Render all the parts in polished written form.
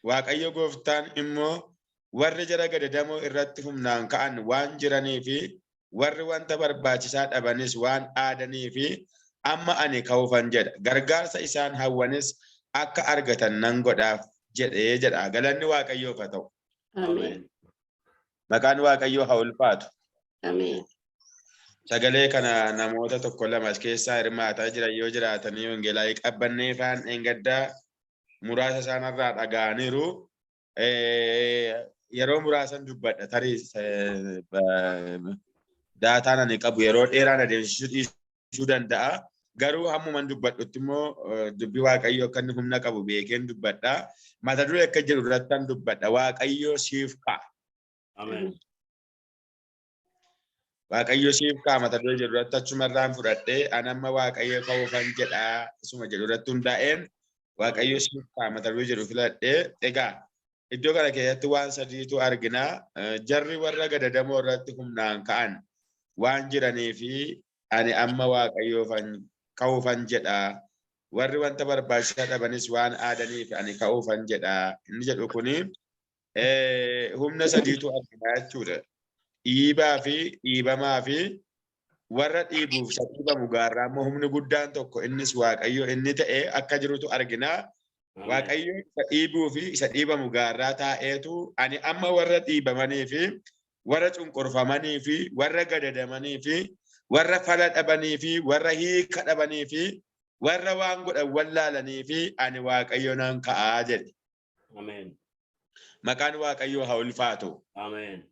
waaqayyo gooftaan immoo warri jara gadadamoo irratti humnaan ka'an waan jiranii fi warri wanta barbaachisaa dhabanis waan aadanii fi amma ani ka'uufan jedha. Gargaarsa isaan hawwanis akka argatan nan godhaaf jedhee jedha. Galanni waaqayyoof haa ta'u. Ameen. Maqaan waaqayyoo haa ulfaatu. Ameen. Sagalee kana namoota tokko lamas keessaa hirmaataa jiran yoo jiraatanii wangeelaa qabbannee faan engaddaa muraasa isaanirraa dhaga'aniiru. Yeroo muraasan dubbadha tarii daataan ani qabu yeroo dheeraan adeemsisuu danda'a. Garuu hammuman dubbadhutti immoo dubbi waaqayyoo akka inni humna qabu beekeen dubbadha. Mata duree akka jiru irrattan dubbadha. Waaqayyoo siif ka'a. Ameen. Waaqayyo siif ka'a mata duree jiru irratti achumarraan fudhadhee anamma waaqayyo ka'uufan jedhaa isuma jedhu irratti hundaa'een waaqayyo siif ka'a mata duree jiru filadhee egaa iddoo kana keessatti waan sadiitu argina. Jarri warra gadadamoo irratti humnaan ka'an waan jiranii fi ani amma waaqayyoofan ka'uufan jedhaa. Warri wanta barbaachisaa dhabanis waan aadaniif ani ka'uufan jedhaa. Inni jedhu kuni humna sadiitu argina jechuudha. Dhiibaa fi dhiibamaa fi warra dhiibuuf isa dhiibamu gaarraa immoo humni guddaan tokko innis waaqayyo inni ta'e akka jirutu argina. Waaqayyo isa dhiibuu fi isa dhiibamu gaarraa taa'eetu ani amma warra dhiibamanii fi warra cunqurfamanii fi warra gadadamanii fi warra fala dhabanii fi warra hiika dhabanii fi warra waan godhan wallaalanii fi ani waaqayyo nan ka'aa jedhe. Ameen. Maqaan waaqayyoo haa ulfaatu. Ameen.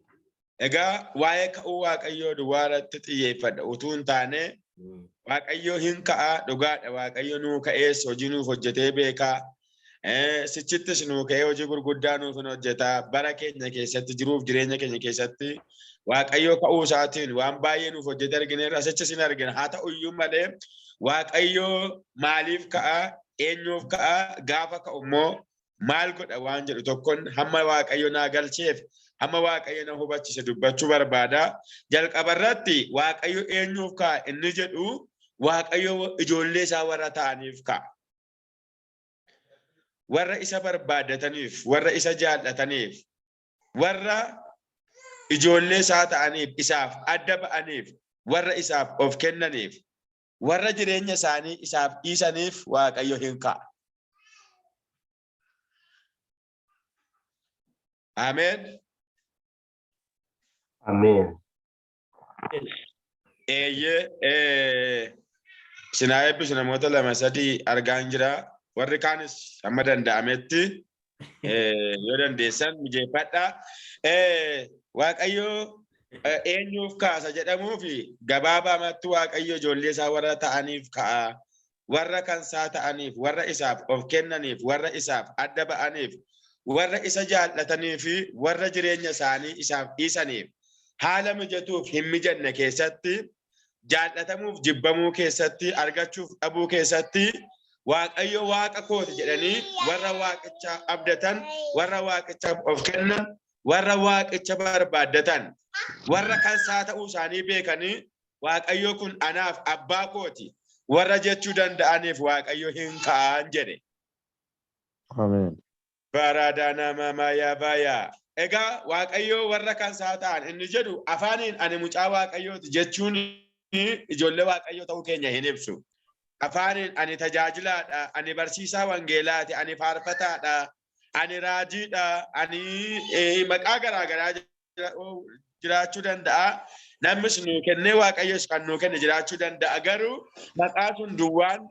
Egaa waa'ee ka'uu waaqayyoo duwwaarratti xiyyeeffadha utuu hin taane waaqayyoo hin ka'a dhugaadha. Waaqayyo nuu ka'ees hojii nuuf hojjetee beekaa. Sichittis nuu ka'ee hojii gurguddaa nuuf hin hojjetaa. Bara keenya keessatti jiruuf jireenya keenya keessatti waaqayyo ka'uu isaatiin waan baay'ee nuuf hojjete argineerra. Sichis hin argina. Haa ta'u iyyuu malee waaqayyo maaliif ka'a? Eenyuuf ka'a? Gaafa ka'u immoo maal godha waan jedhu tokkoon hamma waaqayyo naa galcheef hamma waaqayyo na hubachiise dubbachuu barbaada. Jalqaba irratti waaqayyo eenyuuf ka'a inni jedhu waaqayyo ijoollee isaa warra ta'aniif ka'a. Warra isa barbaadataniif, warra isa jaallataniif, warra ijoollee isaa ta'aniif, isaaf adda ba'aniif, warra isaaf of kennaniif, warra jireenya isaanii isaaf dhiisaniif waaqayyo hin ka'a. Ameen. Ameen. Sinaa eebbisu namoota lama sadii argaan jira. Warri kaanis amma danda'ametti yoo dandeessan mijeeffadha. Waaqayyo eenyuuf kaasa jedhamuufi gabaabaamatti waaqayyo ijoollee isaa warra ta'aniif ka'a. Warra kansaa ta'aniif, warra isaaf of kennaniif, warra isaaf adda ba'aniif, warra isa jaallatanii fi warra jireenya isaanii isaaf dhiisaniif haala mijatuuf hin mijanne keessatti jaallatamuuf jibbamuu keessatti argachuuf dhabuu keessatti waaqayyo waaqa kooti jedhanii warra waaqicha abdatan, warra waaqichaaf of kennan, warra waaqicha barbaaddatan, warra kansaa ta'uu isaanii beekanii waaqayyo kun anaaf abbaa kooti warra jechuu danda'aniif waaqayyo hin ka'an jedhe. Ameen. Baradana mama ya baya. Egaa waaqayyo warra kansaa ta'an inni jedhu afaaniin ani mucaa waaqayyooti jechuun ijoollee waaqayyo ta'uu keenya hin ibsu. Afaaniin ani tajaajilaadha, ani barsiisaa wangeelaati, ani faarfataadha, ani raajiidha, ani maqaa garaagaraa jiraachuu danda'a. Namnis nuu kennee waaqayyos kan nuu kenne jiraachuu danda'a. Garuu maqaa sun duwwaan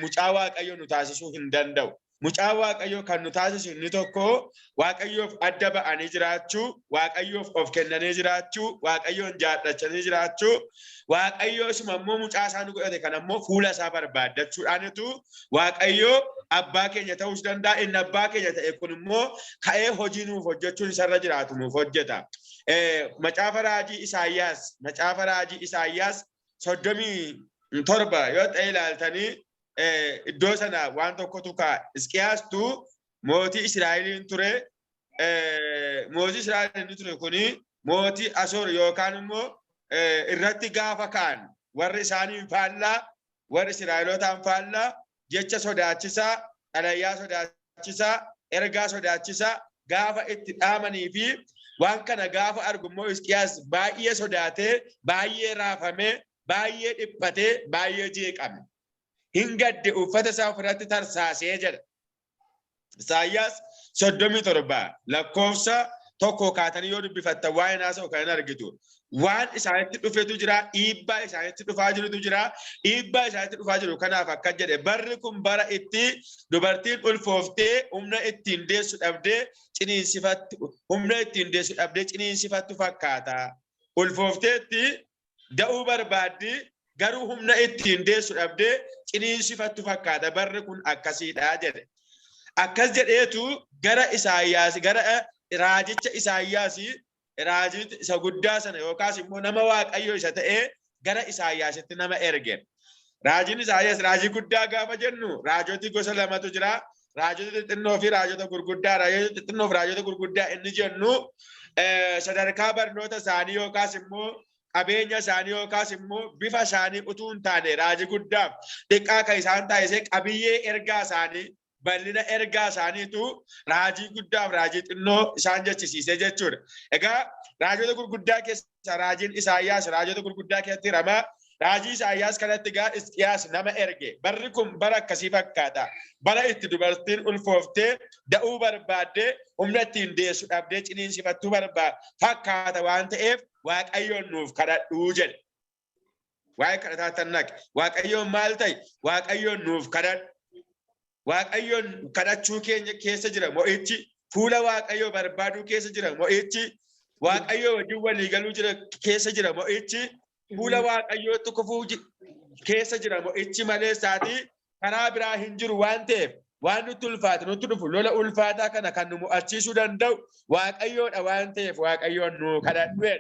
mucaa waaqayyo nu taasisuu hin danda'u. Mucaa waaqayyo kan nu taasisu inni tokko waaqayyoof adda ba'anii jiraachuu, waaqayyoof of kennanii jiraachuu, waaqayyoon jaallachanii jiraachuu, waaqayyoosuma immoo mucaa isaa nu godhate kan ammoo fuula isaa barbaaddachuudhaanitu waaqayyo abbaa keenya ta'uu danda'a. Inni abbaa keenya ta'e kun immoo ka'ee hojii nuuf hojjechuun isarra jiraatu nuuf hojjeta. Macaafa raajii Isaayyaas 37 yoo ta'e ilaaltanii iddoo sana waan tokkotu ka'a. Hisqiyaastu mootii Israa'eliin ture. Mootii Israa'eliin ture kuni mootii Asoor yookaan immoo irratti gaafa ka'an warri isaanii faallaa warri Israa'elootaan faallaa jecha sodaachisaa dhalayyaa sodaachisaa ergaa sodaachisaa gaafa itti dhaamanii fi waan kana gaafa argu immoo Hisqiyaas baay'ee sodaatee baay'ee raafamee baay'ee dhiphatee baay'ee jeeqame hin gadde uffata isaa ofirratti tarsaasee jedha. Isaayyaas 37 lakkoofsa tokko kaatanii yoo dubbifatta waa'ee naasa'u kan argitu waan isaanitti dhufetu jira dhiibbaa isaanitti dhufaa jirutu jira dhiibbaa isaanitti dhufaa jiru kanaaf akka jedhe barri kun bara itti dubartiin ulfooftee humna ittiin deessu dhabdee ciniinsifattu fakkaata ulfoofteetti da'uu barbaaddi garuu humna ittiin deessu dhabdee ciniinsifattu fakkaata barri kun akkasiidha jedhe. Akkas jedheetu gara Isaayyaas gara raajicha Isaayyaas raajicha isa guddaa sana yookaas immoo nama Waaqayyo isa ta'ee gara Isaayyaasitti nama erge. Raajiin Isaayyaas raajii guddaa gaafa jennu raajoti gosa lamatu jira. Raajota xixinnoo fi raajota gurguddaa. Raajota xixinnoo fi raajota gurguddaa inni jennu sadarkaa barnoota isaanii yookaas immoo qabeenya isaanii yookaas immoo bifa isaanii utuu hin taane raajii guddaa xiqqaa kan isaan taasisee qabiyyee ergaa isaanii bal'ina ergaa isaaniitu raajii guddaaf raajii xinnoo isaan jechisiisee jechuudha. Egaa raajota gurguddaa keessa raajiin Isaayyaas raajota gurguddaa keessatti ramaa raajii Isaayyaas kanatti egaa Hisqiyaas nama erge. Barri kun bara akkasii fakkaata. Bara itti dubartiin ulfooftee da'uu barbaaddee humna ittiin deessu dhabdee ciniinsifattuu fakkaata waan ta'eef Waaqayyoon nuuf kadhadhuu jedhe. Waa'ee kadhataa tannaq Waaqayyoon maal ta'e Waaqayyoon nuuf kadhadhu. Waaqayyoon kadhachuu keenya keessa jira mo'ichi fuula Waaqayyoo barbaaduu keessa jira mo'ichi Waaqayyoo wajjin walii galuu keessa jira mo'ichi fuula Waaqayyootti kufuu keessa jira mo'ichi malee isaatii karaa biraa hin jiru waan ta'eef waan nutti ulfaatu nutti dhufu lola ulfaataa kana kan nu mo'achiisuu danda'u Waaqayyoodha waan ta'eef Waaqayyoon nu kadhadhu.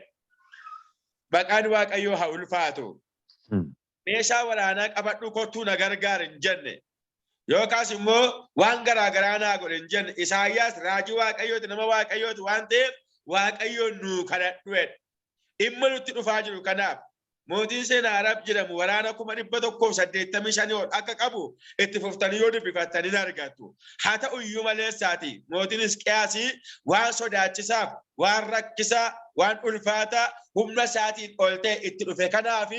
Maqaan Waaqayyoo haa ulfaatu. Meeshaa waraanaa qabadhu kottuu na gargaari hin jenne. Yookaas immoo waan garaagaraa naa godhe hin jenne. Isaayyaas raajii Waaqayyooti nama Waaqayyooti waan ta'eef Waaqayyoon nu kadhadhu. Dhimma nutti dhufaa jiru kanaaf mootiin Seenaarab jedhamu waraana 185 ol akka qabu itti fuftanii yoo dubbifattanii argattu. Haa ta'u iyyuu malee isaati mootiin Hisqiyaas waan sodaachisaaf waan rakkisaa waan ulfaataa humna isaatiin ol ta'e itti dhufe kanaaf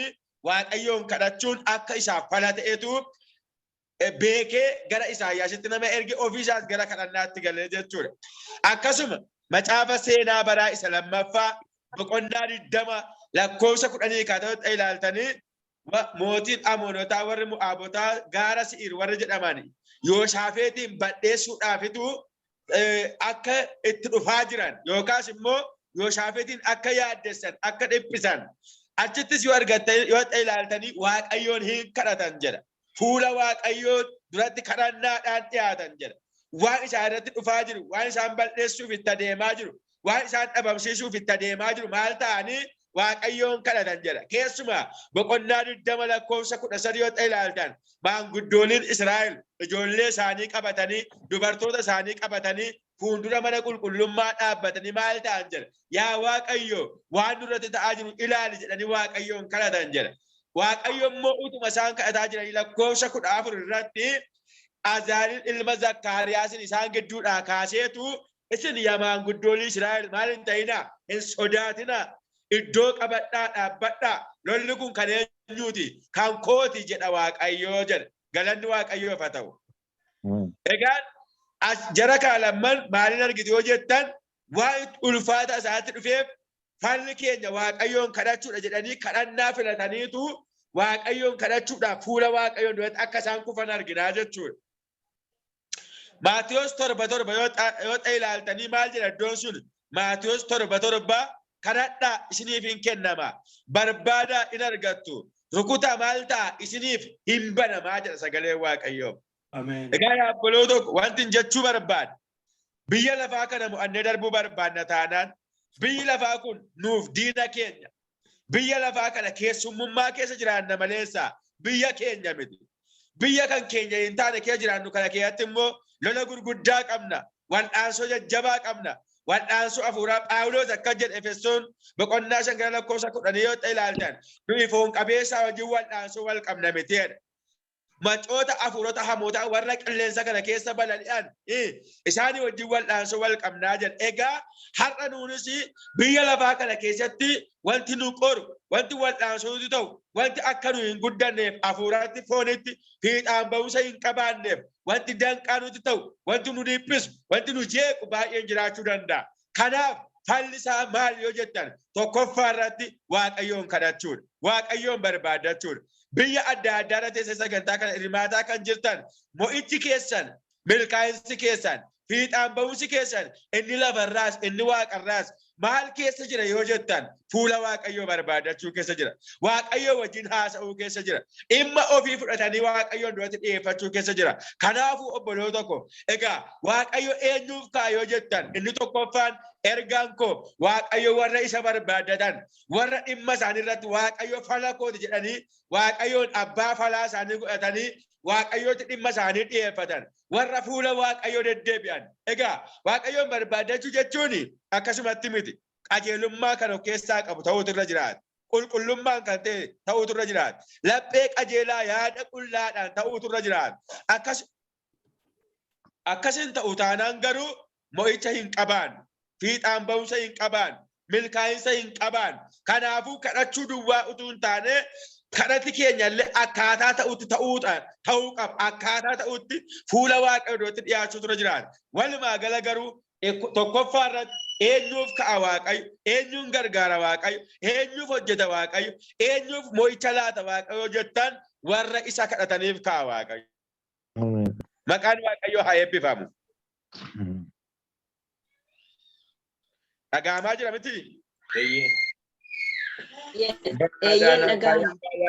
Waaqayyoon kadhachuun akka isaaf fala ta'etu beekee gara Isaayyaasitti nama erge ofiisaas gara kadhannaatti galee jechuudha. Akkasuma macaafa seenaa baraa isa lammaffaa boqonnaa 20 lakkoofsa 10 kaatota ilaaltanii mootiin Amoonotaa warri Mo'aabotaa gaara Si'ir warri jedhaman Yoosaafeetiin badheessuudhaafitu akka itti dhufaa jiran yookaas immoo Yoosaafeetiin akka yaaddessan akka dhiphisan achittis yoo argattan yoo ilaaltanii Waaqayyoon hin kadhatan jedha. Fuula Waaqayyoo duratti kadhannaadhaan dhiyaatan jedha. Waan isaan irratti dhufaa jiru, waan isaan balleessuuf itti adeemaa jiru, waan isaan dhabamsiisuuf itti adeemaa jiru maal ta'anii Waaqayyoon kadhatan jedha. Keessumaa boqonnaa 20 lakkoofsa 13 yoo ilaaltan maanguddooliin Israa'el ijoollee isaanii qabatanii dubartoota isaanii qabatanii fuuldura mana qulqullummaa dhaabbatanii maal ta'an jedha. Yaa Waaqayyo waan duratti ta'aa jiru ilaali jedhanii Waaqayyoon kadhatan jedha. Waaqayyo immoo utuma isaan kadhataa jiran lakkoofsa 14 irratti Azaariin ilma Zakkaariyaasin isaan gidduudhaa kaaseetu isin yaa maanguddoolii Israa'el maal hin ta'inaa hin sodaatinaa iddoo qabadhaa dhaabbadhaa lolli kun kan eenyuuti kan kooti jedha Waaqayyoo jedha. Galanni Waaqayyoof haa ta'u. Egaan jara kaa lamman maaliin argite yoo jettan waan ulfaata isaatti dhufeef falli keenya Waaqayyoon kadhachuudha jedhanii kadhannaa filataniitu Waaqayyoon kadhachuudhaaf fuula Waaqayyoon duratti akka isaan kufan arginaa jechuudha. Maatiyos 7:7 yoo ilaaltanii maal jedha iddoon sun Maatiyos 7:7 kadhadhaa isiniif hin kennama barbaadaa in argattu rukutaa maal ta'a isiniif hin banamaa jedha sagaleen Waaqayyoo. Egaa yaa obboloota wanti jechuu barbaada biyya lafaa kana mo'annee darbuu barbaadna taanaan biyyi lafaa kun nuuf diina keenya. Biyya lafaa kana keessummummaa keessa jiraanna maleessa biyya keenya miti. Biyya kan keenya hin taane keessa jiraannu kana keessatti immoo lola gurguddaa qabna. Wal'aansoo jajjabaa qabna. Wal'aansoo hafuuraa Phaawulos akka jedhe Efesoon boqonnaa 5 lakkoofsa 10 yoo ilaaltan nuyi foon qabeessaa wajjin wal'aansoo wal qabna miteedha. macoota afuurota hamoota warra qilleensa kana keessa balali'an isaanii wajjin wal'aansoo wal qabnaa jedha. Egaa har'a nuunis biyya lafaa kana keessatti wanti nu qoru, wanti wal'aansootu ta'u, wanti akka nu hin guddanneef hafuuratti foonitti fiixaan ba'umsa hin qabaanneef, wanti danqaa nuti ta'u, wanti nu dhiphisu, wanti nu jeequ baay'een jiraachuu danda'a. Kanaaf falli isaa maal yoo jettan tokkoffaa irratti Waaqayyoon kadhachuudha. Waaqayyoon barbaadachuudha. Biyya adda addaa irra teessee sagantaa kana hirmaataa kan jirtan mo'ichi keessan, milkaa'insi keessan, fiixaan ba'umsi keessan inni lafarraas inni waaqarraas maal keessa jira yoo jettan fuula Waaqayyoo barbaadachuu keessa jira. Waaqayyoo wajjin haasa'uu keessa jira. Dhimma ofii fudhatanii Waaqayyoon duratti dhiyeeffachuu keessa jira. Kanaafuu obboloota koo egaa Waaqayyo eenyuuf ka'a yoo jettan inni tokkoffaan ergaan koo Waaqayyo warra isa barbaadatan, warra dhimma isaanii irratti Waaqayyo fala kooti jedhanii Waaqayyoon abbaa falaa isaanii godhatanii Waaqayyootti dhimma isaanii dhiyeeffatan, warra fuula Waaqayyoo deddeebi'an. Egaa Waaqayyoon barbaadachuu jechuun akkasumatti miti. Qajeelummaa kan of keessaa qabu ta'uutu irra jiraata. Qulqullummaan kan ta'e ta'uutu irra jiraata. Laphee qajeelaa yaada qullaadhaan ta'uutu irra jiraata. Akkasin ta'u taanaan garuu mo'icha hin qabaan, fiixaan ba'umsa hin qabaan, milkaa'insa hin qabaan. Kanaafuu kadhachuu duwwaa utuu hin taane kadhati keenya illee akkaataa ta'utti ta'uu qaba. Akkaataa ta'utti fuula Waaqayyoo duratti dhiyaachuutu irra jiraata. Walumaa gala garuu tokkoffaa irratti eenyuuf ka'a Waaqayyo, eenyuun gargaara Waaqayyo, eenyuuf hojjeta Waaqayyo, eenyuuf mo'icha laata Waaqayyo jettan warra isa kadhataniif ka'a Waaqayyo. Maqaan Waaqayyoo haa eebbifamu. Dhaga'amaa jira miti?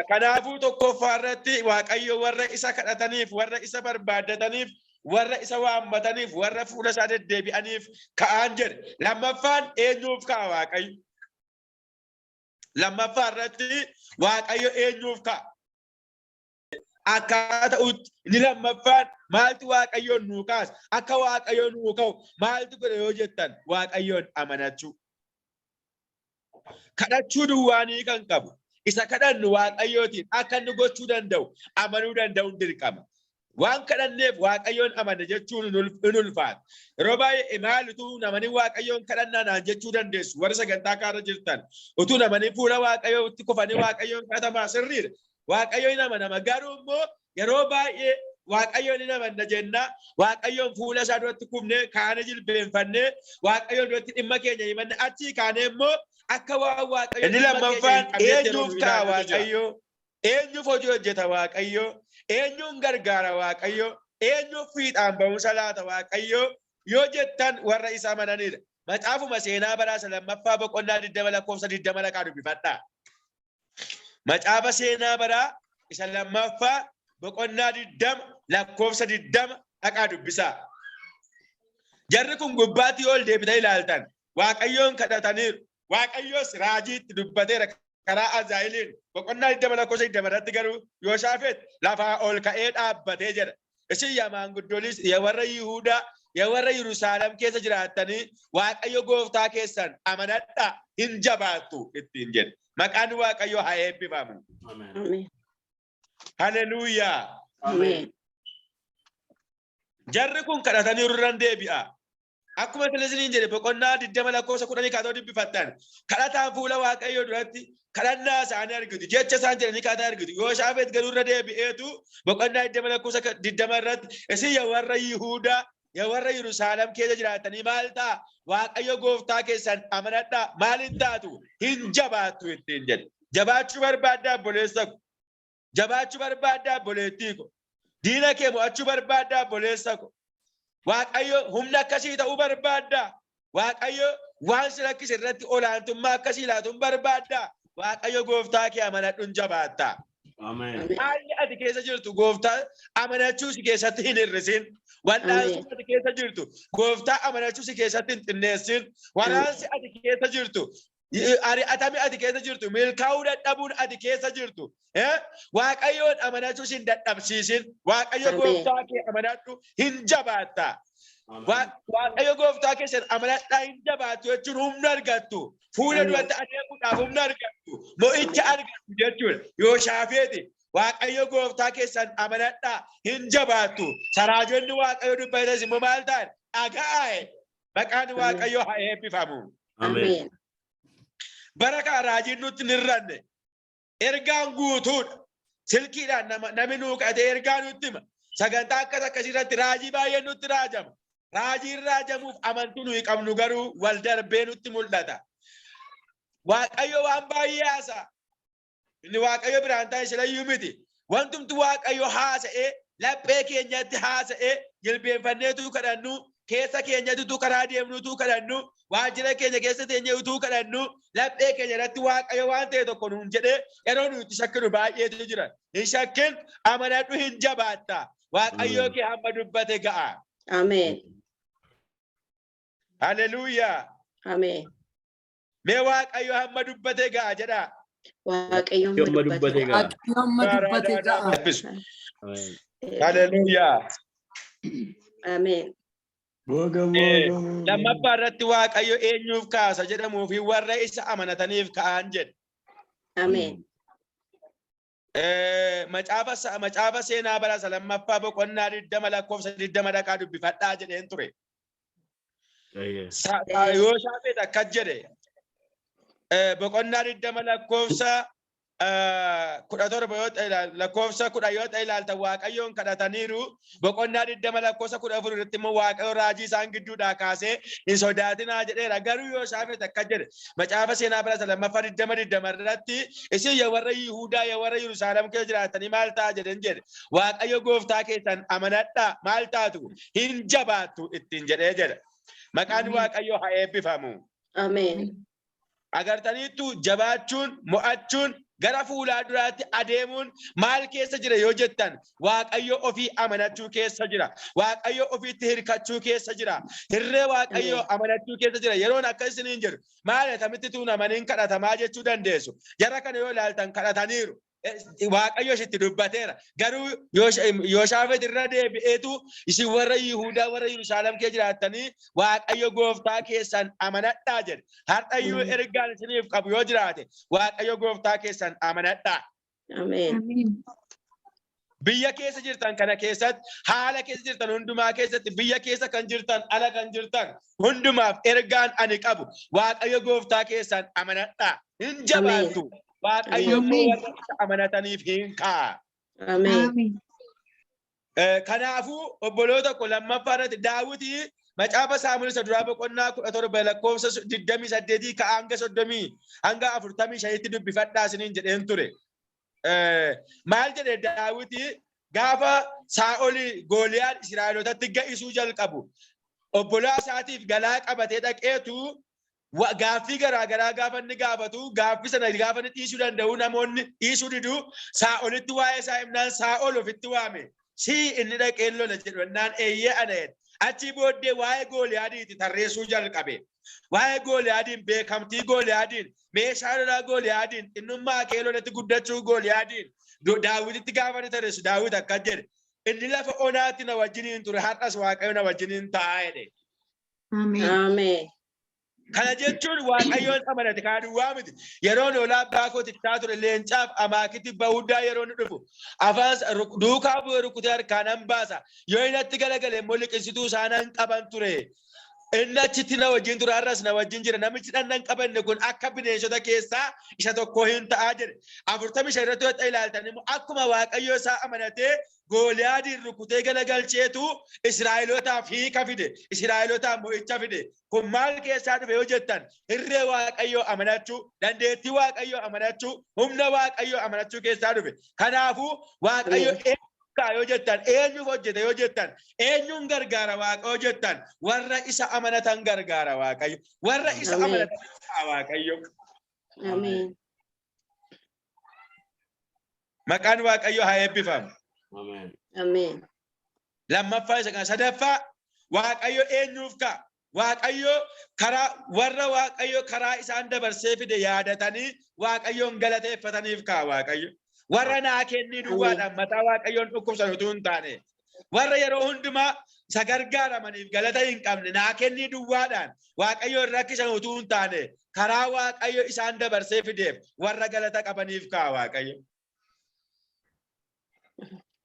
Kanaafuu tokkoffaa irratti Waaqayyo warra isa kadhataniif, warra isa barbaadataniif, warra isa waammataniif, warra fuula isaa deddeebi'aniif ka'aan jedhe. Lammaffaan eenyuuf ka'a Waaqayyo? Lammaffaa irratti Waaqayyo eenyuuf ka'a? Akkaataa ta'utti inni lammaffaan maaltu Waaqayyoon nuu kaasa? Akka Waaqayyoon nuu ka'u maaltu godhe yoo jettan Waaqayyoon amanachuu. Kadhachuu duwwaanii kan qabu isa kadhannu Waaqayyootiin akka inni gochuu danda'u amanuu danda'uun dirqama. Waan kadhanneef Waaqayyoon amana jechuun hin ulfaatu. Yeroo baay'ee maal utuu namanii Waaqayyoon kadhannaan jechuu dandeessu warra sagantaa kaarra jirtan utuu namanii fuula Waaqayyootti kufanii Waaqayyoon kadhatamaa sirriidha. Waaqayyoon amanama garuu immoo yeroo baay'ee Waaqayyoon hin amanna jenna Waaqayyoon fuula isaa duratti kufnee kaane jilbeenfannee Waaqayyoon duratti dhimma keenya himanne achii kaane immoo akka waan Waaqayyo inni lammaffaan eenyuuf ka'a Waaqayyo, eenyuuf hojii hojjeta Waaqayyo, eenyuun gargaara Waaqayyo, eenyuuf fiixaan ba'umsa laata Waaqayyo yoo jettan warra isa amananidha. Macaafuma seenaa baraa lammaffaa boqonnaa 20 lakkoofsa 20 laqaa dubbifadhaa. Macaafa seenaa baraa isa lammaffaa boqonnaa 20 lakkoofsa 20 laqaa dubbisaa. Jarri kun gubbaatti ol deebitanii ilaaltan Waaqayyoon kadhataniiru. Waaqayyoos raajiitti dubbateera karaa Azaayiliin boqonnaa 20 lakkoofsa 20 irratti garuu Yooshaafet lafaa ol ka'ee dhaabbatee jedha. Isin yaa maanguddolis yaa warra Yihuudaa yaa warra Yerusaalem keessa jiraattanii Waaqayyo gooftaa keessan amanadhaa hin jabaattu ittiin jedhe. Maqaan Waaqayyoo haa eebbifamu. Amen. Haleluuyaa. Amen. Jarri kun kadhatanii irraan deebi'a. Akkuma Filiistiin jedhe boqonnaa 20 lakkoofsa 10 kaatoo dubbifattan kadhataan fuula Waaqayyoo duratti kadhannaa isaanii argitu jecha isaan jedhanii kaataa argitu. Yooshaafet garuu irra deebi'eetu boqonnaa 20 lakkoofsa 20 irratti isin yaa warra Yihuudaa yaa warra Yerusaalem keessa jiraatanii maal ta'a Waaqayyo gooftaa keessan amanadhaa maaliin taatu hin jabaattu ittiin jedhe. Jabaachuu barbaaddaa obboleessa ko, jabaachuu barbaaddaa obboleettii ko, diina kee mo'achuu barbaaddaa obboleessa ko. Waaqayyo humna akkasii ta'uu barbaaddaa. Waaqayyo waan si rakkise irratti olaantummaa akkasii laatuun barbaaddaa. Waaqayyo gooftaa kee amanadhuun jabaattaa. Amen. Haalli ati keessa jirtu gooftaa amanachuu si keessatti hin hir'isin. Wal'aansuu ati keessa jirtu gooftaa amanachuu si keessatti hin xinneessin. Waraansi ati keessa jirtu ari'atami ati keessa jirtu milkaa'uu dadhabuun ati keessa jirtu. Waaqayyoon amanachuu hin dadhabsiisin. Waaqayyo gooftaa kee amanadhu hin jabaattaa. Waaqayyo gooftaa keessan amanadhaa hin jabaattu jechuun humna argattu. Fuula duratti adeemuudhaaf humna argattu. Mo'icha argattu jechuudha. Yooshaafeti waaqayyo gooftaa keessan amanadhaa hin jabaattu raajonni waaqayyo dubbatan immoo maal ta'an dhaga'aa maqaan waaqayyo haa eebbifamu. Amen. Baraka raajiin nutti nirranne ergaan guutuudha. Silkiidhaan namni nuuqatee ergaa nutti hima. Sagantaa akkasirratti raajii baay'ee nutti raajama. Raajiin raajamuuf amantuu nuyi qabnu garuu wal darbee nutti mul'ata. Waaqayyo waan baay'ee haasa'a. Inni waaqayyo biraan ta'e silayyuu miti. Wantumti waaqayyo haasa'ee laphee keenyatti haasa'ee jilbeenfanneetu kadhannu keessa keenyatti karaa deemnutu kadhannu waajjira keenya keessa teenyutu kadhannu laphee keenya irratti waaqayyo waan ta'e tokko nuun jedhee yeroo nuti shakkinu baay'eetu jira. Hin shakkin amanadhu hin jabaatta. Waaqayyo kee hamma dubbate ga'a. Amen. Hallelujah. Amen. Mee waaqayyo hamma dubbate ga'a jedha. Waaqayyo hamma dubbate ga'a. Amen. Hallelujah. Amen. Lammaffaa irratti waaqayyo eenyuuf kaasa jedhamuu fi warra isa amanataniif ka'an jedhe. Amen. Macaafa seenaa bara lammaffaa boqonnaa 20 lakkoofsa 20 dhaqaa dubbifadhaa jedheen ture. Yoo shaafeet akkas jedhe boqonnaa 20 lakkoofsa 17 lakkoofsa 10 yoo ta'e ilaalta waaqayyoon kadhataniiru boqonnaa 20 lakkoofsa 14 irratti immoo waaqayyo raajii isaan gidduudhaa kaasee hin sodaatinaa jedheera. Garuu yoo shaafeet akkas jedhe macaafa seenaa bara lammaffaa 20 irratti isin yaa warra Yihuudaa yaa warra Yerusaalem keessa jiraatanii maal ta'a jedhan jedhe waaqayyo gooftaa keessan amanadhaa maal taatu hin jabaattu ittiin jedhee jedha. Maqaan waaqayyo haa eebbifamu. Amen. Agartaniittu jabaachuun mo'achuun gara fuulaa duraatti adeemuun maal keessa jira yoo jettan waaqayyo ofii amanachuu keessa jira. Waaqayyo ofiitti hirkachuu keessa jira. Hirree waaqayyo amanachuu keessa jira. Yeroon akka isiniin jedhu maal tamitti tuun amaniin kadhatamaa jechuu dandeessu. Jara kana yoo ilaaltan kadhataniiru. Waaqayyo itti dubbateera. Garuu yoo shaafeet irra deebi'eetu isin warra Yihuudaa warra Yerusaalem keessa jiraatanii waaqayyo gooftaa keessan amanadhaa jedhe. Har'ayyuu ergaan isiniif qabu yoo jiraate waaqayyo gooftaa keessan amanadhaa. Amen. Biyya keessa jirtan kana keessatti haala keessa jirtan hundumaa keessatti biyya keessa kan jirtan ala kan jirtan hundumaaf ergaan ani qabu waaqayyo gooftaa keessan amanadhaa. Hin jabaattu. Waaqayyo warra amanataniif hin ka'a. Amen. Kanaafuu obboloota koo lammaffaa irratti Daawitii macaafa Saamu'eel isa duraa boqonnaa 17 lakkoofsa 28 ka'aa hanga 30 hanga 45tti dubbifadhaa isiniin jedheen ture. Maal jedhe Daawitii gaafa Saa'ol Gooliyaad Israa'elootatti ga'isuu jalqabu obbolaa isaatiif galaa qabatee dhaqeetu gaaffii garaagaraa gaafa inni gaafatu gaaffii sana gaafa inni dhiisuu danda'u namoonni dhiisuu diduu Saa'olitti waa'ee isaa himnaan Saa'ol ofitti waame si inni dhaqee lola jedhu ennaan eeyyee ana jedhe. Achi booddee waa'ee Gooliyaadiiti tarreessuu jalqabe. Waa'ee Gooliyaadiin beekamtii Gooliyaadiin meeshaa lolaa Gooliyaadiin innummaa kee lolatti guddachuu Gooliyaadiin Daawititti gaafa inni tarreessu Daawit akkas jedhe inni lafa onaatti na wajjiniin ture har'as waaqayyo na wajjiniin ta'a jedhe. Amen. Kana jechuun waaqayyoon amanate kaaduu miti. Yeroo lolaa abbaa kootichaa ture leencaaf amaakitti bahuddaa yeroo inni dhufu afaan duukaa bu'ee rukutee harkaan nan baasa. Yoo inni itti galagale immoo liqinsituu isaanan qaban ture. Inni achitti na wajjin ture har'as na wajjin jira. Namichi dhannan qabanne kun akka bineensota keessaa isa tokko hin ta'a jedhe. 45 irratti yoo ilaaltan immoo akkuma waaqayyo isaa amanatee Gooliyaadiin rukutee galagalcheetu Israa'elootaaf hiika fide. Israa'elootaaf mo'icha fide. Kun maal keessaa dhufe yoo jettan hirree waaqayyoo amanachuu, dandeettii waaqayyoo amanachuu, humna waaqayyoo amanachuu keessaa dhufe. Kanaafuu waaqayyo yoo jettan eenyuuf hojjete yoo jettan eenyuun gargaara waaqa yoo jettan warra isa amanatan gargaara waaqayyo. Warra isa amanatan waaqayyo. Amen. Maqaan waaqayyo haa eebbifamu. Amen. Amen. Lammaffaa isa kana sadaffaa waaqayyo eenyuuf ka'a? Waaqayyo karaa warra waaqayyo karaa isaan dabarsee fide yaadatanii waaqayyoon galateeffataniif ka'a waaqayyo. Warra naa kennii duwwaadhaan mataa waaqayyoon dhukkubsan utuu hin taane warra yeroo hundumaa isa gargaaramaniif galata hin qabne naa kennii duwwaadhaan waaqayyoon rakkisan utuu hin taane karaa waaqayyo isaan dabarsee fideef warra galata qabaniif ka'a waaqayyo.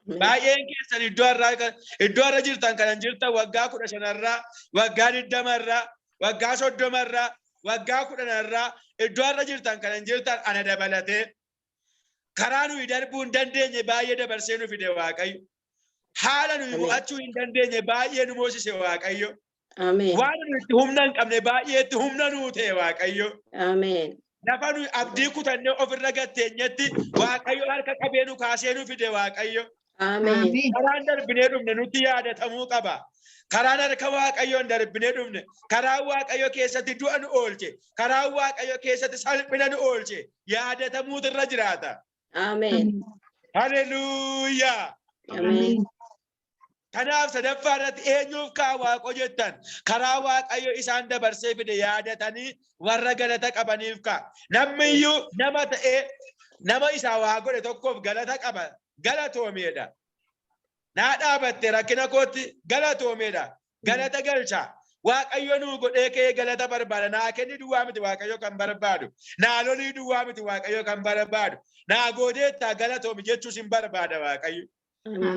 Baay'een keessan iddoo irra jirtan kan jirtan waggaa 15 irraa, waggaa 20 irraa, waggaa 30 irraa, waggaa 10 irraa iddoo irra jirtan kan jirtan ana dabalatee karaa nuyi darbuu hin dandeenye baay'ee dabarsee nu fide Waaqayyo. Haala nuyi mo'achuu hin dandeenye baay'ee nu moosise Waaqayyo. Ameen. Waan nuti humna hin qabne baay'eetti humna nuu ta'e Waaqayyo. Ameen. Lafa nuyi abdii kutannee ofirra gatteenyetti Waaqayyo harka qabee nu kaasee nu fide Waaqayyo. Ameen. Karaan darbinee dhumne nutti yaadatamuu qaba. Karaan harka Waaqayyoon darbinee dhumne, karaan Waaqayyo keessatti du'a nu oolche, karaan Waaqayyo keessatti salphina nu oolche yaadatamuutu irra jiraata. Ameen. Haleluuyaa. Ameen. Kanaaf sadaffaa irratti eenyuuf kaa Waaqo jettan karaa Waaqayyo isaan dabarsee fide yaadatanii warra galata qabaniif kaa. Namni iyyuu nama ta'ee nama isaa waa godhe tokkoof galata qaba. Galatoomeedha. Naa dhaabatte rakkina kootti galatoomeedha. Galata galcha. Waaqayyo nuu godhee kee galata barbaada. Naa kenni duwwaa miti Waaqayyo kan barbaadu. Naa lolii duwwaa miti Waaqayyo kan barbaadu. Naa goodeettaa galatoomi jechuus hin barbaada Waaqayyo.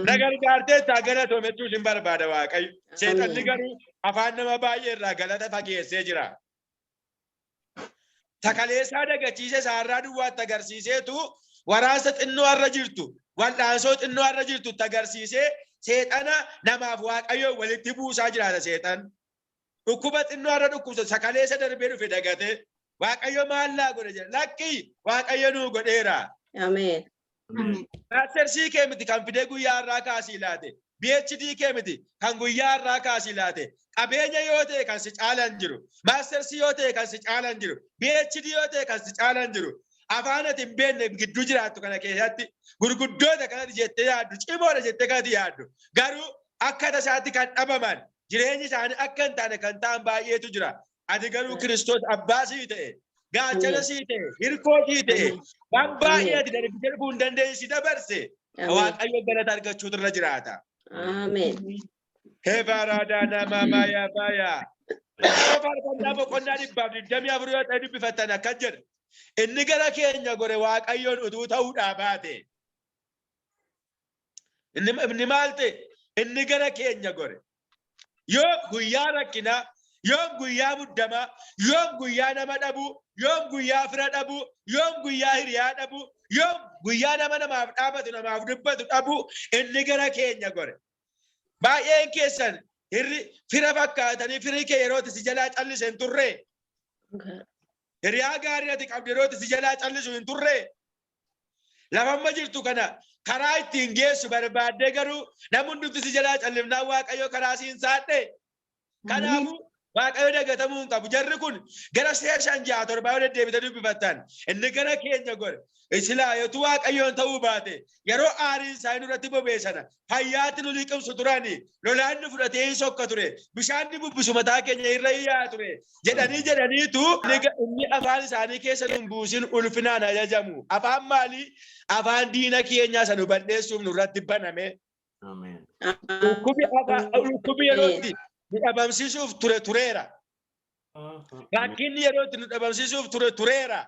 Na gargaarteettaa galatoomi jechuus hin barbaada Waaqayyo. Seexanni garuu afaan nama baay'ee irraa galata fageessee jira. Takaleessaa dagachiise isaarraa duwwaatti agarsiiseetu waraansa xinnoo irra jirtu, wal'aansoo xinnoo irra jirtu agarsiisee seexana namaaf Waaqayyo walitti buusaa jiraata seexan. Dhukkuba xinnoo irra dhukkubsa sakaleessa darbee dhufe dagate Waaqayyo maallaa godhe jedha. Lakkii Waaqayyo nuu godheera. Ameen. Maastersii kee miti kan fidee guyyaa irraa kaasii laate. PhD kee miti kan guyyaa irraa kaasii laate. Qabeenya yoo ta'e kan si caalan jiru. Maastersii yoo ta'e kan si caalan jiru. PhD yoo ta'e kan si caalan jiru. Afaan ati hin beekne gidduu jiraattu kana keessatti gurguddoota kanatti jettee yaaddu, cimoodha jettee kanatti yaaddu. Garuu akka tasaatti kan dhabaman jireenyi isaanii akka hin taane kan ta'an baay'eetu jira. Ati garuu Kiristoos abbaa sii ta'e, gaachana sii ta'e, hirkoo sii ta'e, waan baay'ee ati darbitee dhufuu hin dandeenye si dabarse. Waaqayyo galata argachuutu irra jiraata. Ameen. Hebaaraadhaa namaa maayaa baayaa. Faarfannaa boqonnaa 124 yoo ta'e dubbifatan akkas jedha. Inni gara keenya gore Waaqayyoon utuu ta'uudhaa baate. Inni maal ta'e? Inni gara keenya gore. Yoo guyyaa rakkinaa, yoo guyyaa muddamaa, yoo guyyaa nama dhabu, yoo guyyaa fira dhabu, yoo guyyaa hiriyaa dhabu, yoo guyyaa namaaf dhaabatu namaaf dubbatu dhabu, inni gara keenya gore. Baay'een keessan fira fakkaatanii firii kee yeroo si jalaa callise hin turre. Hiriyaa gaarii ati qabdu yeroo si jalaa callisu hin turre. Lafamma jirtu kana karaa ittiin geessu barbaaddee garuu namni hundumti si jalaa callifnaan Waaqayyo karaa siin saadhe. Kanaafuu Waaqayyo dagatamuu hin qabu. Jarri kun gara 6-7 yoo deddeebite dubbifattan inni gara keenya gore. Isilaa yoo Waaqayyoon ta'uu baate yeroo aariin isaanii irratti bobeessana fayyaatti nu liqimsu turani lolaan nu fudhatee hin sokka ture bishaan ni bubbisu mataa keenya irra iyyaa ture jedhaniitu inni afaan isaanii keessa nu buusin ulfinaan ajajamu. Afaan maalii? Afaan diina keenyaa sana balleessuuf nurratti baname. Dhukkubi yerootti nu dhabamsiisuuf tureera. Rakkinni yerootti nu dhabamsiisuuf tureera.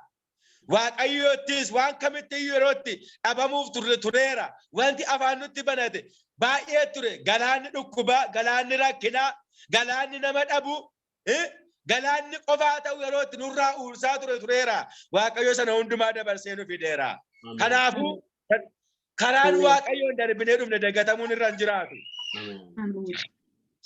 Waaqayyoottis waan kamitti yerootti dhabamuuf tureera. Wanti afaan nutti banate baay'ee ture. Galaanni dhukkubaa, galaanni rakkinaa, galaanni nama dhabu, galaanni qofaa ta'u yerootti nurraa uursaa tureera. Waaqayyo sana hundumaa dabarsee nu fideera. Kanaafuu karaan Waaqayyoon darbinee dhufne dagatamuun irra hin jiraatu.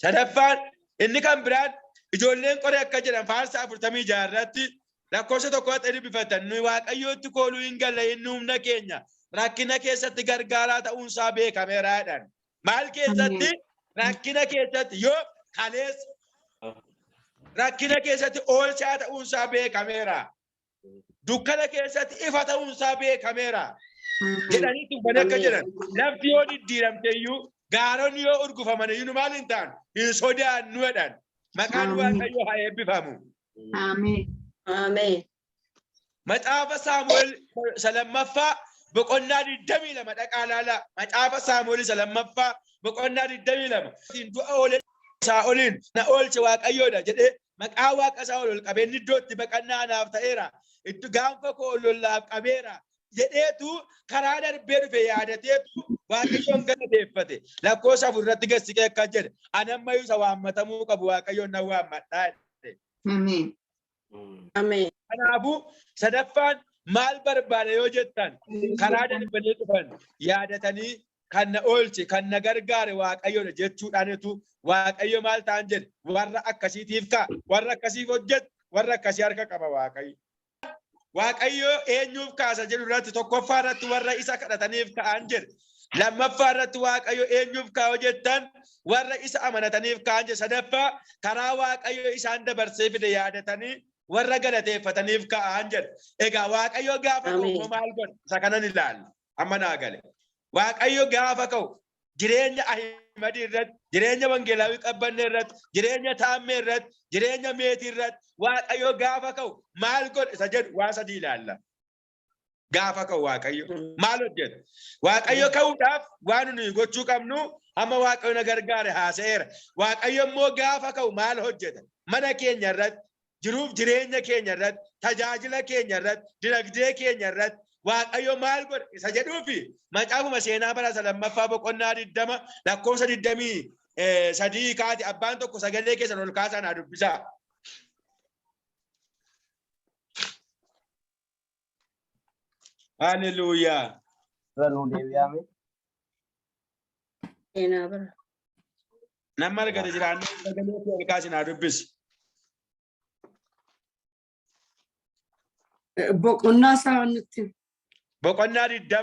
Sadaffaan inni kan biraan ijoolleen qoree akka jedhan Faarsaa 46 irratti lakkoofsa tokkotti dubbifatan nuyi Waaqayyootti kooluu hin galle inni humna keenya rakkina keessatti gargaaraa ta'uunsaa beekameera jedhan. Maal keessatti? Rakkina keessatti yoo kaleessa rakkina keessatti oolchaa ta'uunsaa beekameera. Dukkana keessatti ifa ta'uunsaa beekameera. Jedhanii tuffanii akka jedhan lafti yoo diddiiramte iyyuu gaaronni yoo urgufaman iyyuu maal hin taanu hin sodaannu jedhan. Maqaan Waaqayyoo haa eebbifamu. Ameen. Ameen. Macaafa Saamu'eel Salamaffaa boqonnaa 22 dhaqaa ilaala. Macaafa Saamu'eel Salamaffaa boqonnaa 22. Du'a oolee Saa'oliin na oolche Waaqayyoodha jedhee maqaa Waaqa isaa ol qabee inni iddootti baqannaa naaf ta'eera. Itti gaanfa koo ol laaf qabeera. jedheetu karaa darbee dhufe yaadateetu Waaqayyoon galateeffate. Lakkoofsa afurratti geessiqee akka jedhe anammayyuu isa waammatamuu qabu Waaqayyoon nan waammadhaa. Ameen. Ameen. Kanaafuu sadaffaan maal barbaada yoo jettan karaa darbanii dhufan yaadatanii kan na oolche kan na gargaare Waaqayyoodha jechuudhaanitu Waaqayyo maal ta'an jedhe warra akkasiitiif ka'a warra akkasiif hojjetu warra akkasii harka qaba Waaqayyo. Waaqayyo eenyuuf kaasa jedhu irratti tokkoffaa irratti warra isa kadhataniif ka'an jedhe. Lammaffaa irratti Waaqayyo eenyuuf kaa'u jettan warra isa amanataniif ka'an jedhe. Sadaffaa karaa Waaqayyo isaan dabarsee fide yaadatanii warra galateeffataniif ka'an jedhe. Egaa Waaqayyo gaafa ka'u maal godha? Isa kanan ilaalla. Amma naa gale. Waaqayyo gaafa ka'u jireenya Ahimadii irratti, jireenya Wangeelaawii Qabbannee irratti, jireenya Taammee irratti, jireenya Meetii irratti Waaqayyo gaafa ka'u maal godha? Isa jedhu waa sadii ilaalla. Gaafa ka'u Waaqayyo maal hojjeta? Waaqayyo ka'uudhaaf waan nuyi gochuu qabnu amma Waaqayyo na gargaare haasa'eera. Waaqayyo immoo gaafa ka'u maal hojjeta? Mana keenya irratti, jiruuf jireenya keenya irratti, tajaajila keenya irratti, dinagdee keenya irratti Waaqayyo maal godha? Isa jedhuufi macaafuma seenaa bara lammaffaa boqonnaa 20 lakkoofsa 23 kaati abbaan tokko sagalee keessan ol kaasaa naa dubbisaa. Hallelujah. Nama argate jiraanne sagalee ol kaasaa naa dubbisi. Boqonnaa isaa nutti. Boqonnaa 20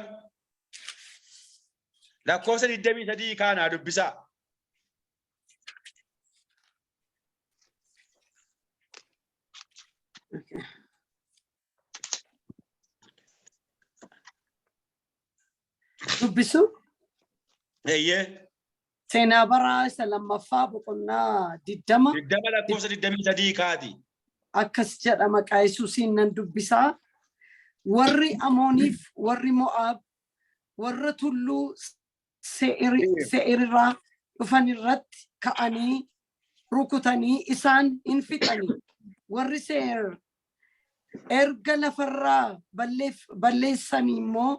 lakkoofsa 23 kaanaa dubbisaa. Dubbisu. Eeyyee. Seenaa baraa isa lammaffaa boqonnaa 20 lakkoofsa 23 kaati. Akkas jedha maqaa Yesuusiin nan dubbisaa. Warri Amooniif warri Mo'aab warra tulluu Se'iirraa dhufan irratti ka'anii rukutanii isaan hin fixanii. Warri Se'iir erga lafarraa balleessanii immoo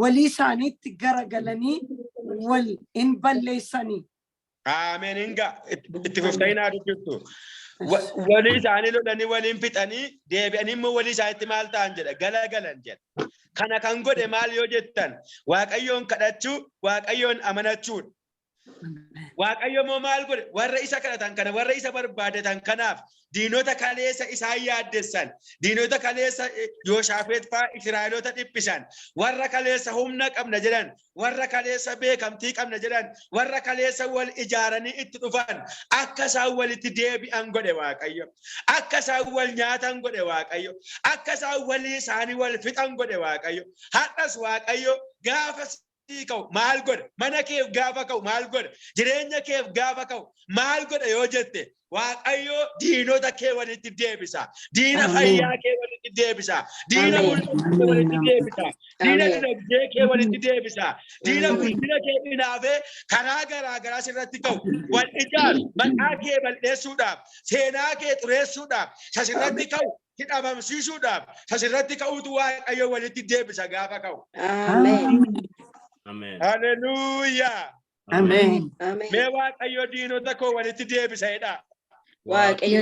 walii isaaniitti garagalanii wal hin balleessanii. Ameen. Hinga itti fuftainaa dubbiftu. Walii isaanii lolanii waliin fixanii deebi'anii immoo walii isaaniitti maal ta'an jedha galagalan jedha. Kana kan godhe maal yoo jettan Waaqayyoon kadhachuu Waaqayyoon amanachuudha. Waaqayyo immoo maal godhe warra isa kadhatan kana warra isa barbaadatan kanaaf diinota kaleessa isaan yaaddessan diinota kaleessa Yooshaafeet fa'aa Israa'eloota dhiphisan warra kaleessa humna qabna jedhan warra kaleessa beekamtii qabna jedhan warra kaleessa wal ijaaranii itti dhufan akka isaan walitti deebi'an godhe Waaqayyo akka isaan wal nyaatan godhe Waaqayyo akka isaan walii isaanii wal fixan godhe Waaqayyo har'as Waaqayyo gaafa ka'u maal godha mana keef gaafa ka'u maal godha jireenya keef gaafa ka'u maal godha yoo jette Waaqayyo diinota kee walitti deebisa diina fayyaa kee walitti deebisa diina mul'ata walitti deebisa diina dinagdee kee walitti deebisa diina guddina kee dhinaafee karaa garaa sirratti ka'u wal ijaaru maqaa kee balleessuudhaaf seenaa kee xureessuudhaaf sasirratti ka'u hidhamamsiisuudhaaf sasirratti ka'uutu Waaqayyo walitti deebisa gaafa ka'u. Ameen. Amen. Hallelujah. Amen. Mee Waaqayyo diinota koo walitti deebisa jedha. Waaqayyo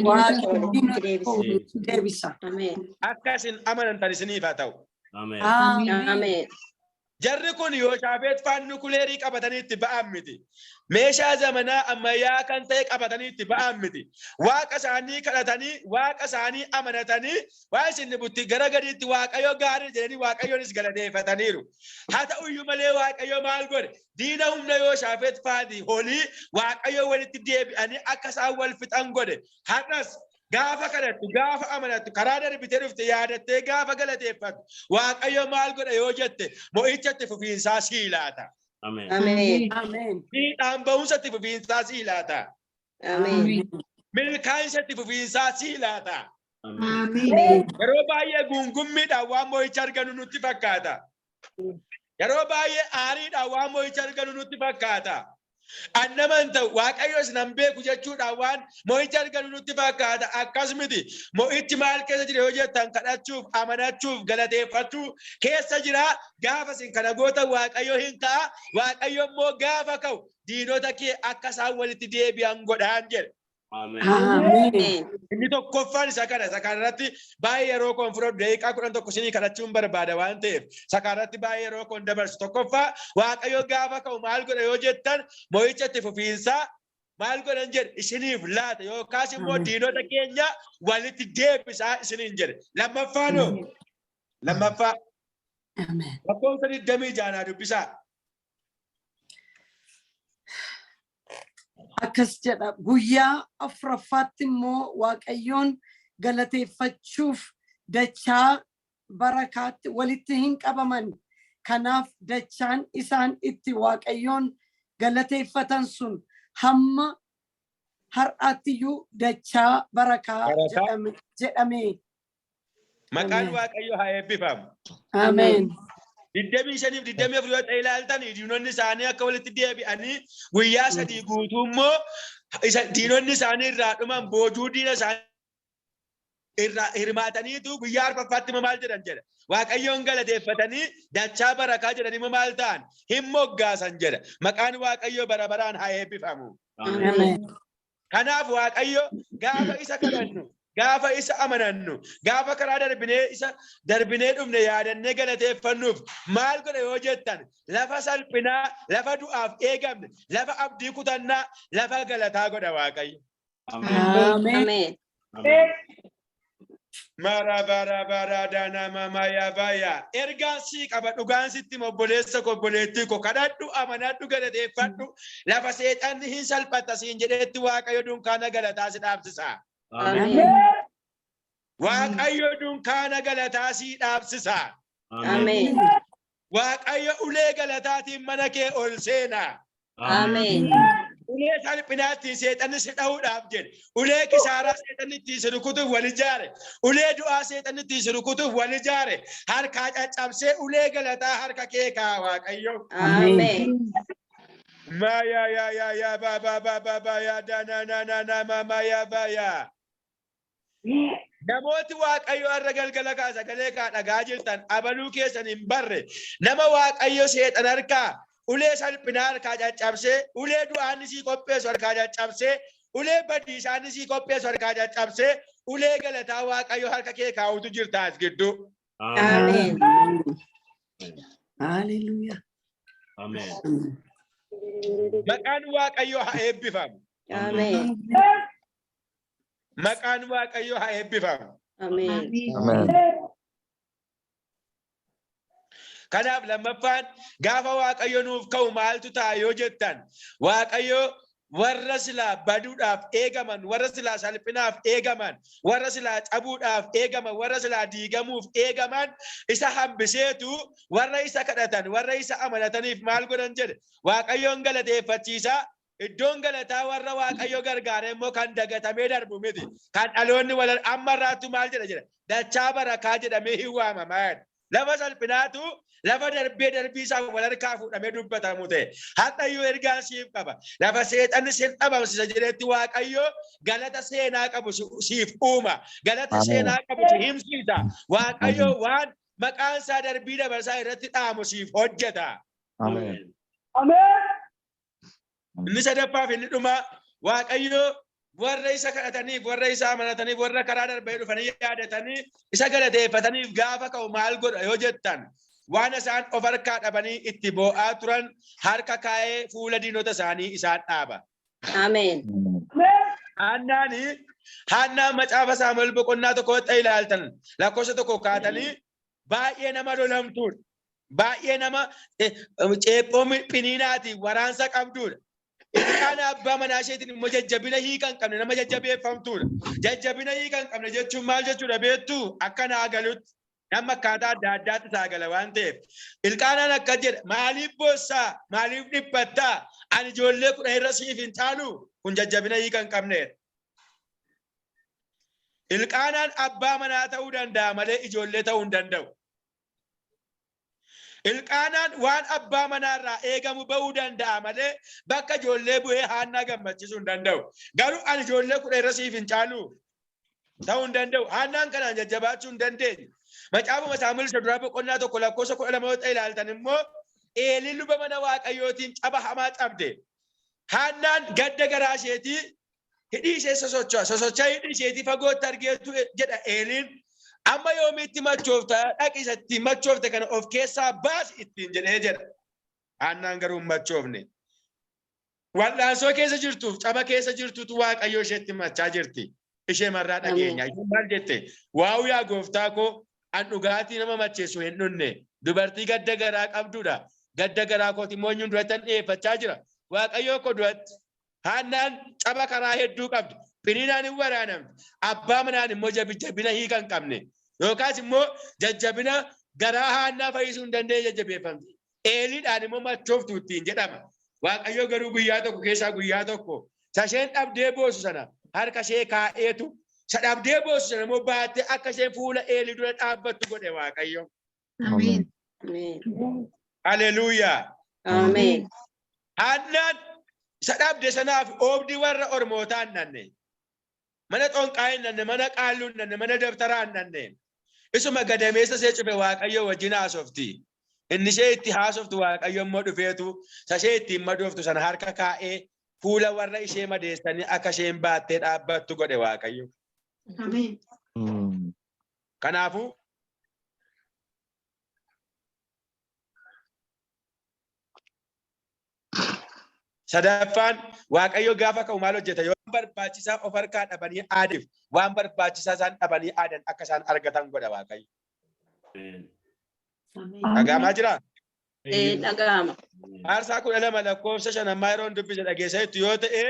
diinota koo walitti deebisa. Ameen. Akkasin amanantan isiniif haa ta'u. Amen. Ameen. Jarri kun Yooshaafeet fa'aa nukuleerii qabatanii itti ba'an miti. Meeshaa zamanaa ammayyaa kan ta'e qabatanii itti ba'an miti. Waaqa isaanii kadhatanii, waaqa isaanii amanatanii, waa isin butti gara gadiitti Waaqayyo gaarii jedhanii Waaqayyoonis galateeffataniiru. Haa ta'u iyyuu malee Waaqayyo maal godhe? Diina humna Yooshaafeet fa'aati holii Waaqayyo walitti deebi'anii akka isaan wal fixan godhe. Har'as gaafa kadhattu gaafa amanattu karaa darbitee dhufte yaadattee gaafa galateeffattu Waaqayyo maal godha yoo jette mo'ichatti fufiinsaa sii laata. Amen. Amen. Amen. Fiixaan ba'umsatti fufiinsaa sii laata. Amen. Milkaa'insatti fufiinsaa sii laata. Amen. Yeroo baay'ee guungummiidhaan waan mo'icha arganu nutti fakkaata. Yeroo baay'ee aariidhaan waan mo'icha arganu nutti fakkaata. Annama hin ta'u waaqayyoos nan beeku jechuudha waan mo'icha arganu nutti fakkaata akkas miti. Mo'ichi maal keessa jira yoo jettan kadhachuuf amanachuuf galateeffachuu keessa jira. Gaafa isin kana gootan waaqayyo hin ka'a. Waaqayyo immoo gaafa ka'u diinota kee akka isaan walitti deebi'an godhaan jedhe. Ameen. Inni tokkoffaan isa kana irratti baay'ee yeroo koon fudhadhu daqiiqaa 11 isinii kadhachuun barbaada waan ta'eef isa irratti baay'ee yeroo koon dabarsu. Tokkoffaa waaqayyo gaafa ka'u maal godha yoo jettan mo'icha itti fufiinsaa maal godhan jedhe isiniif laata yookaas immoo diinota keenya walitti deebisaa isiniin jedhe. Lammaffaa lakkoofsa 26 dubbisaa. Akkas jedha guyyaa afuraffaatti immoo waaqayyoon galateeffachuuf dachaa barakaatti walitti hin qabaman. Kanaaf dachaan isaan itti waaqayyoon galateeffatan sun hamma har'aattiyyuu dachaa barakaa jedhame. Maqaan waaqayyo haa eebbifamu. Ameen. 25 yoo ta'e ilaaltan diinonni isaanii akka walitti deebi'anii guyyaa 3 guutuu immoo diinonni isaanii irraa dhuman boojuu diina isaanii irraa hirmaataniitu guyyaa arfaffaatti maal jedhan jedha. Waaqayyoon galateeffatanii dachaa barakaa jedhanii maal ta'an hin moggaasan jedha. Maqaan waaqayyo bara baraan haa eebbifamu. Kanaaf waaqayyo gaafa isa kadhannu gaafa isa amanannu gaafa karaa darbinee dhumne yaadannee galateeffannuuf maal godha yoo jettan lafa salphinaa lafa du'aaf eegamne lafa abdii kutannaa lafa galataa godha waaqayyo. Ameen. Marabara dana mama ya baya ergaan si qaba dhugaan sitti obboleessa ko obboleettii ko kadhadhu amanadhu galateeffadhu lafa seexanni hin salphata siin jedheetti waaqayyo dunkaana galataa si dhaabsisa. Waaqayyo dunkaana galataa si dhaabsisa. Waaqayyo ulee galataatiin mana kee ol seena. Ulee salphinaatti seexanni si dha'uudhaaf jedhe. Ulee kisaaraa seexanni itti si rukutuuf wal ijaare. Ulee du'aa seexanni itti si rukutuuf wal ijaare. Harkaa caccabsee ulee galataa harka kee kaa waaqayyo. Maya ya ba ya da mama ya ba ya. Namooti waaqayyo har'a galgala kaasa galee kaa dhagaa jirtan abaluu keessan hin barre nama waaqayyo seexan harkaa ulee salphinaa harkaa caccabsee ulee du'aanni sii qopheessu harkaa caccabsee ulee badiisaanni sii qopheessu harkaa caccabsee ulee galataa waaqayyo harka kee kaa'utu jirta as gidduu. Ameen. Hallelujah. Amen. Maqaan waaqayyo haa eebbifamu. Ameen. Maqaan waaqayyo haa eebbifamu. Ameen. Amen. Kanaaf lammaffaan gaafa waaqayyo nuuf ka'u maaltu ta'a yoo jettan waaqayyo warra silaa baduudhaaf eegaman warra silaa salphinaaf eegaman warra silaa cabuudhaaf eegaman warra silaa diigamuuf eegaman isa hambiseetu warra isa kadhatan warra isa amanataniif maal godhan jedhe waaqayyoon galateeffachiisaa. Iddoon galataa warra waaqayyo gargaare immoo kan dagatamee darbu miti. Kan dhaloonni wal amma irraattu maal jedha dachaa barakaa jedhamee hin waamaman. Lafa salphinaatu lafa darbii isaa wal harkaa fuudhamee dubbatamu ta'e. Hadhayyuu ergaan siif qaba. Lafa seexanni sin dhabamsisa jedhetti waaqayyo galata seenaa qabu siif uuma. Galata seenaa qabu si himsiisa. Waaqayyo waan maqaan isaa darbii dabarsaa irratti dhaamu siif hojjeta. Amen. Inni sadaffaaf inni dhuma waaqayyo warra isa kadhataniif warra isa amanataniif warra karaa darbee dhufanii yaadatanii isa galateeffataniif gaafa ka'u maal godha yoo jettan waan isaan of harkaa dhabanii itti boo'aa turan harka kaa'ee fuula diinota isaanii isaan dhaaba. Ameen. Haannaan macaafa Saamu'eel boqonnaa tokkotti ilaaltan lakkoofsa tokko kaatanii baay'ee nama lolamtuudha. Baay'ee nama ceephoo piniinaati waraansa qabduudha. Ilkaan abbaa manaa isheetiin immoo jajjabina hiika hin qabne nama jajjabeeffamtuudha. Jajjabina hiika hin qabne jechuun maal jechuudha beektuu akka naa galutti nama akkaataa adda addaatti saagala waan ta'eef. Ilkaanaan akka jedha maaliif boossaa maaliif dhiphattaa ani ijoollee 10 irra siif hin caalu kun jajjabina hiika hin qabneedha. Ilkaanaan abbaa manaa ta'uu danda'a malee ijoollee ta'uu hin danda'u. Ilqaanaan waan abbaa manaarraa eegamu bahuu danda'a malee bakka ijoollee bu'ee Haannaa gammachiisuu hin danda'u. Garuu ani ijoollee kudha irra siif hin caalu ta'uu hin danda'u. Haannaan kanaan jajjabaachuu hin dandeenye. Macaafuma Saamu'eel isa duraa boqonnaa tokko lakkoofsa 12 ilaaltan immoo Eeliin luba mana Waaqayyootiin caba hamaa cabde. Haannaan gadda garaa isheetii hidhii ishee sosocho'a hidhii isheetii fagootti argeetu jedha Eeliin. Amma yoomiitti machoofta dhaqisatti machoofte kana of keessaa baasi ittiin jedhee jedha. Haannaan garuu hin machoofne. Wal'aansoo keessa jirtuuf caba keessa jirtutu Waaqayyoo isheetti machaa jirti. Ishee marraa dhageenya. Isheen maal jette? Waa'u yaa gooftaa koo an dhugaatii nama macheessu hin dhunne. Dubartii gadda garaa qabdudha. Gadda garaa kooti moonyuun durattan dhiyeeffachaa jira. Waaqayyoo koo duratti Haannaan caba karaa hedduu qabdi. Piniinaan hin waraanamne. Abbaa manaan immoo jabina hiika hin qabne. Yookaas immoo jajjabina garaa Haannaa fayyisuu hin dandeenye jajjabeeffamti. Eeliidhaan immoo machooftu ittiin jedhama. Waaqayyoo garuu guyyaa tokko keessaa guyyaa tokko isheen dhabdee boosu sana harka ishee kaa'eetu isa dhabdee boosu sana immoo baattee akka isheen fuula Eelii dura dhaabbattu godhe Waaqayyo. Ameen. Haleluuyaa. Ameen. Haannaan isa dhabde sanaaf oobdii warra ormootaa hin nanne. Mana xonqaa hin nanne, mana qaalluu hin nanne, mana dabtaraa hin nanne. Isuma gadameessa ishee cufe Waaqayyo wajjin haasofti. Inni ishee itti haasoftu Waaqayyo immoo dhufeetu ishee ittiin madooftu sana harka kaa'ee fuula warra ishee madeessanii akka isheen baattee dhaabbattu godhe Waaqayyo. Ameen. Kanaafuu sadaffaan Waaqayyo gaafa ka'u maal hojjeta? Yoo barbaachisaa of harkaa dhabanii aadiif waan barbaachisaa isaan dhabanii aadan akka isaan argatan godha Waaqayyo. Dhagaamaa jiraa? Dhagaama. Aarsaa 12 lakkoofsa 5 ammaa yeroo dubbise dhageesseetu yoo ta'e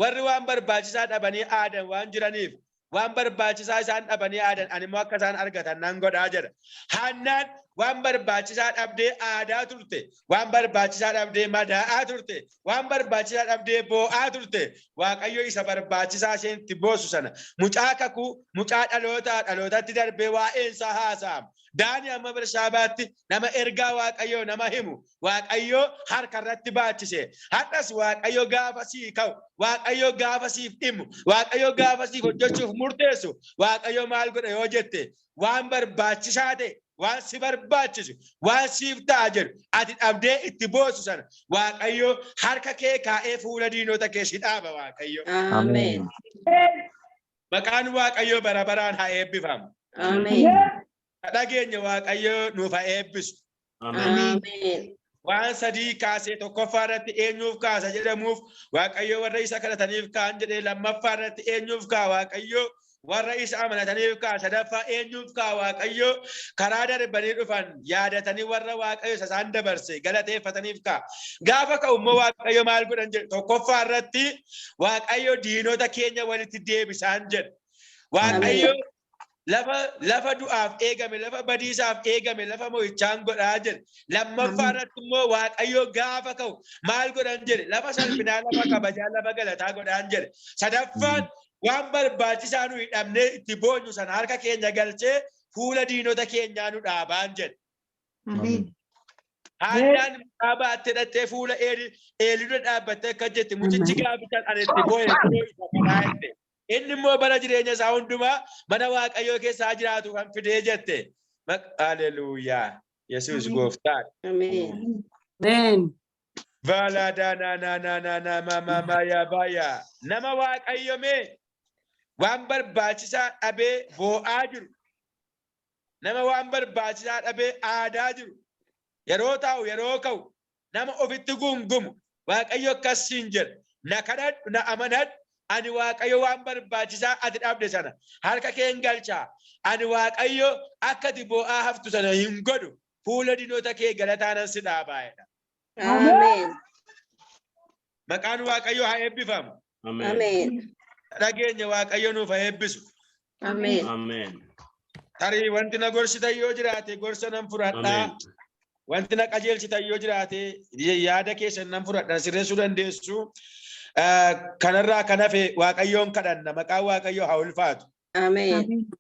warri waan barbaachisaa dhabanii aadan waan jiraniif waan barbaachisaa isaan dhabanii aadan ani immoo akka isaan argatan nan godhaa jedha. Haannaan waan barbaachisaa dhabdee aadaa turte, waan barbaachisaa dhabdee madaa'aa turte, waan barbaachisaa dhabdee boo'aa turte. Waaqayyo isa barbaachisaa isheen itti boosu sana mucaa kakuu, mucaa dhalootatti darbee waa'een isaa haasa'ama. Daani amma Bersaabaatti nama ergaa Waaqayyoo nama himu Waaqayyo harka irratti baachise. Har'as Waaqayyo gaafa sii ka'u, Waaqayyo gaafa siif dhimmu, Waaqayyo gaafa siif hojjechuuf murteessu, Waaqayyo maal godha yoo jette waan barbaachisaa ta'e, waan si barbaachisu, waan siif ta'a jedhu ati dhabdee itti boosu sana Waaqayyo harka kee kaa'ee fuula diinota kee si dhaaba Waaqayyo. Ameen. Maqaan Waaqayyo bara baraan haa eebbifamu. Ameen. Dhageenya Waaqayyo nuuf haa eebbisu. Ameen. Waan sadii kaasee tokkoffaa irratti eenyuuf kaasa jedhamuuf Waaqayyo warra isa kadhataniif kaan jedhee lammaffaa irratti eenyuuf kaa Waaqayyo warra isa amanataniif kaa sadaffaa eenyuuf kaa Waaqayyo karaa darbanii dhufan yaadatanii warra Waaqayyo isaan dabarse galateeffataniif kaa. Gaafa ka'u immoo Waaqayyo maal godhan jedhe tokkoffaa irratti Waaqayyo diinota keenya walitti deebisaan jedhe. Waaqayyo lafa du'aaf eegame, lafa badiisaaf eegame, lafa mo'ichaan godhaa jedhe. Lammaffaa irratti immoo Waaqayyo gaafa ka'u maal godhan jedhe lafa salphinaa, lafa kabajaa, lafa galataa godhaan jedhe. Sadaffaan waan barbaachisaa nu hidhamnee itti boonyu sana harka keenya galchee fuula diinota keenyaa nu dhaabaan jedhe. Haannaan dhaabattee dhattee fuula Eelii dhaabbattee akka jetti mucichi gaafatan ani itti boo'e. Inni immoo bara jireenya isaa hundumaa mana Waaqayyoo keessaa jiraatu kan fidee jette. Haleluuyaa. Yesuus gooftaan. Ameen. Nama Waaqayyo mee waan barbaachisaa dhabee boo'aa jiru. Nama waan barbaachisaa dhabee aadaa jiru. Yeroo taa'u yeroo ka'u nama ofitti gungumu Waaqayyo akkasiin jedha. Na kadhadhu na amanadhu. Ani Waaqayyo waan barbaachisaa ati dhabde sana harka kee galchaa. Ani Waaqayyo akka ati boo'aa haftu sana hin godhu. Fuula diinota kee galataanan si dhaabaa'edha. Ameen. Maqaan Waaqayyo haa eebbifamu. Ameen. Dhageenya Waaqayyo nuuf haa eebbisu. Ameen. Tarii wanti na gorsitan yoo jiraate gorsa nan fudhadhaa. Wanti na qajeelchitan yoo jiraate yaada keessan nan fudhadhaa sirreessuu dandeessu. Kanarraa kan hafe Waaqayyoon kadhanna. Maqaan Waaqayyo haa ulfaatu. Ameen.